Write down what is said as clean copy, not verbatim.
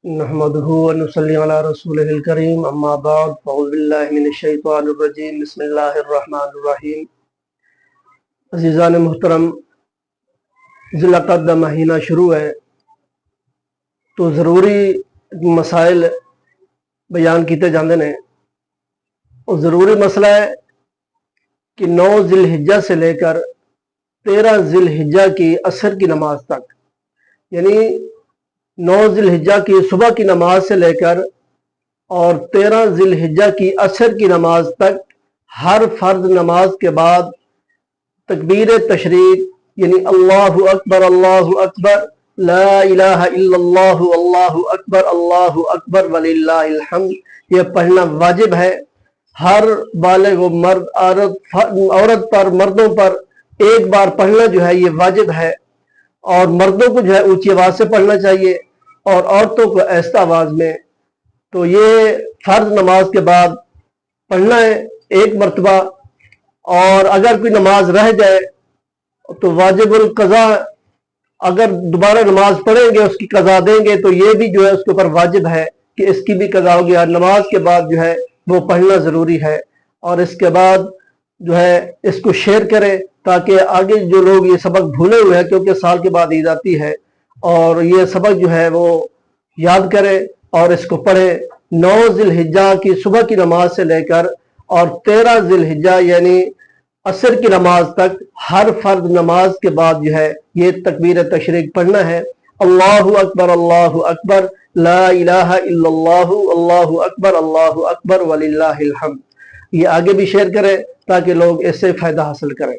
نحمده ونصلي على رسوله الكريم اما بعد فاعوذ بالله من الشیطان الرجیم بسم اللہ الرحمن الرحیم۔ عزیزان محترم، ذی القعدہ مہینہ شروع ہے تو ضروری مسائل بیان کیتے جاندے نے۔ اور ضروری مسئلہ ہے کہ 9 ذی الحجہ سے لے کر 13 ذی الحجہ کی عصر کی نماز تک، یعنی 9 ذی الحجہ کی صبح کی نماز سے لے کر اور 13 ذی الحجہ کی عصر کی نماز تک ہر فرض نماز کے بعد تکبیر تشریق یعنی اللہ اکبر لا الہ الا اللہ اکبر وللہ الحمد یہ پڑھنا واجب ہے۔ ہر بالغ و مرد عورت پر مردوں پر ایک بار پڑھنا جو ہے یہ واجب ہے، اور مردوں کو جو ہے اونچی آواز سے پڑھنا چاہیے اور عورتوں کو آہستہ آواز میں۔ تو یہ فرض نماز کے بعد پڑھنا ہے ایک مرتبہ، اور اگر کوئی نماز رہ جائے تو واجب القضاء، اگر دوبارہ نماز پڑھیں گے اس کی قضا دیں گے تو یہ بھی جو ہے اس کے اوپر واجب ہے کہ اس کی بھی قضا ہوگی۔ اور نماز کے بعد جو ہے وہ پڑھنا ضروری ہے، اور اس کے بعد جو ہے اس کو شیئر کریں تاکہ آگے جو لوگ یہ سبق بھولے ہوئے ہیں، کیونکہ سال کے بعد عید آتی ہے، اور یہ سبق جو ہے وہ یاد کرے اور اس کو پڑھے۔ 9 ذی الحجہ کی صبح کی نماز سے لے کر اور 13 ذی الحجہ یعنی عصر کی نماز تک ہر فرض نماز کے بعد جو ہے یہ تکبیر تشریق پڑھنا ہے۔ اللہ اکبر لا الہ الا اللہ اکبر وللہ الحمد۔ یہ آگے بھی شیئر کریں تاکہ لوگ اس سے فائدہ حاصل کریں۔